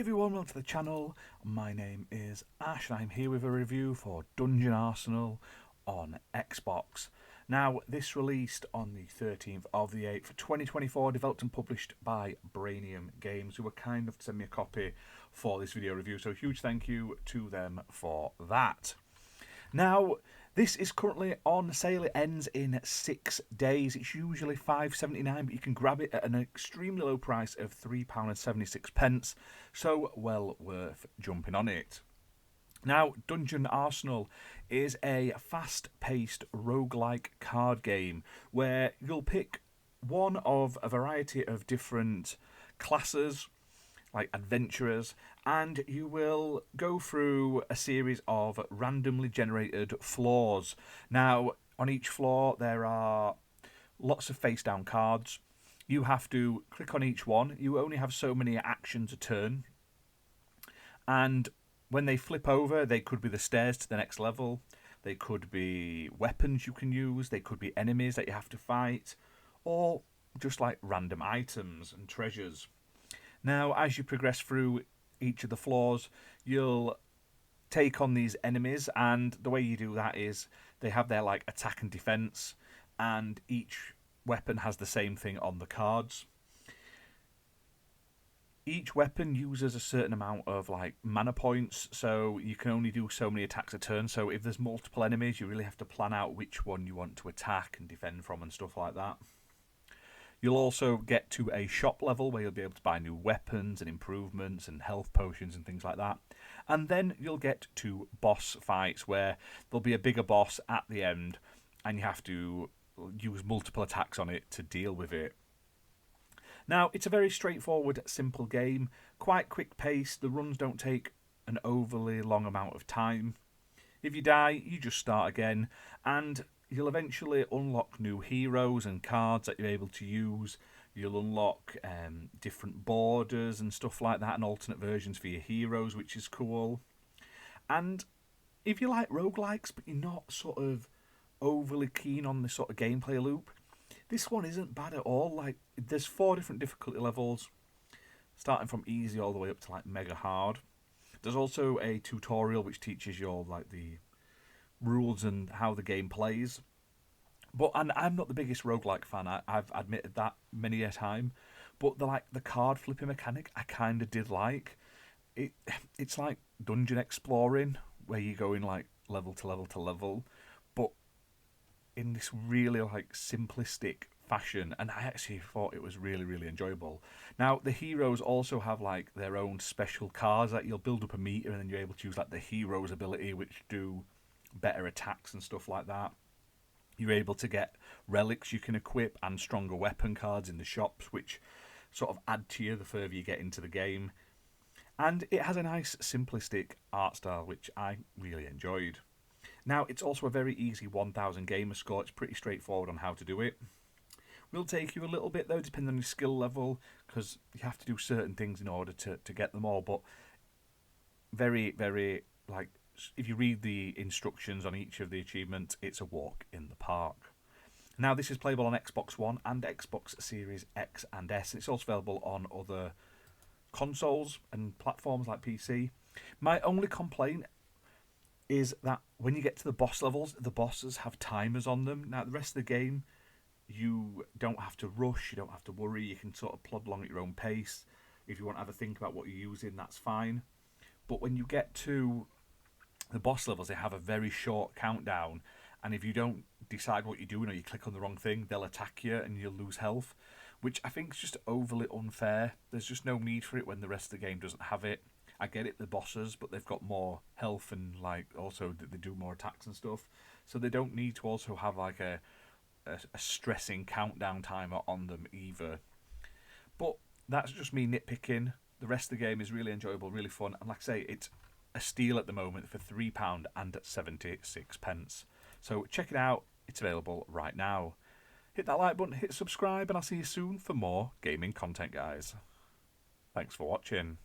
everyone, welcome to the channel. My name is Ash and I'm here with a review for Dungeon Arsenal on Xbox. Now, this released on the 13th of the 8th, 2024, developed and published by Brainium Games, who were kind enough to send me a copy for this video review, so a huge thank you to them for that. Now, this is currently on sale. It ends in 6 days. It's usually £5.79, but you can grab it at an extremely low price of £3.76, so well worth jumping on it. Now, Dungeon Arsenal is a fast-paced roguelike card game where you'll pick one of a variety of different classes, like adventurers, and you will go through a series of randomly generated floors. Now, on each floor there are lots of face down cards. You have to click on each one. You only have so many actions a turn, and when they flip over, they could be the stairs to the next level, they could be weapons you can use, they could be enemies that you have to fight, or just like random items and treasures. Now, as you progress through each of the floors, you'll take on these enemies, and the way you do that is they have their like attack and defense, and each weapon has the same thing on the cards. Each weapon uses a certain amount of like mana points, so you can only do so many attacks a turn. So if there's multiple enemies, you really have to plan out which one you want to attack and defend from and stuff like that. You'll also get to a shop level where you'll be able to buy new weapons and improvements and health potions and things like that. And then you'll get to boss fights where there'll be a bigger boss at the end and you have to use multiple attacks on it to deal with it. Now, it's a very straightforward, simple game, quite quick paced. The runs don't take an overly long amount of time. If you die, you just start again, and you'll eventually unlock new heroes and cards that you're able to use. You'll unlock different borders and stuff like that, and alternate versions for your heroes, which is cool. And if you like roguelikes, but you're not sort of overly keen on this sort of gameplay loop, this one isn't bad at all. Like, there's 4 different difficulty levels, starting from easy all the way up to like mega hard. There's also a tutorial which teaches you all like the rules and how the game plays. And I'm not the biggest roguelike fan. I've admitted that many a time. But the card flipping mechanic, I kind of did like. It's like dungeon exploring where you go in like level to level to level, but in this really like simplistic fashion, and I actually thought it was really, really enjoyable. Now, the heroes also have like their own special cards that you'll build up a meter, and then you're able to use like the hero's ability, which do better attacks and stuff like that. You're able to get relics you can equip and stronger weapon cards in the shops, which sort of add to you the further you get into the game. And it has a nice simplistic art style, which I really enjoyed. Now, it's also a very easy 1000 gamer score. It's pretty straightforward on how to do it. Will take you a little bit though, depending on your skill level, because you have to do certain things in order to get them all. But very, very, like, if you read the instructions on each of the achievements, it's a walk in the park. Now, this is playable on Xbox One and Xbox Series X and S. It's also available on other consoles and platforms like PC. My only complaint is that when you get to the boss levels, the bosses have timers on them. Now, the rest of the game, you don't have to rush, you don't have to worry, you can sort of plod along at your own pace. If you want to have a think about what you're using, that's fine. But when you get to the boss levels, they have a very short countdown, and if you don't decide what you're doing or you click on the wrong thing, they'll attack you and you'll lose health, which I think is just overly unfair. There's just no need for it when the rest of the game doesn't have it. I get it, the bosses, but they've got more health and like also they do more attacks and stuff, so they don't need to also have like a stressing countdown timer on them either. But that's just me nitpicking. The rest of the game is really enjoyable, really fun, and like I say, it's a steal at the moment for £3.76. So check it out, it's available right now. Hit that like button, hit subscribe, and I'll see you soon for more gaming content, guys. Thanks for watching.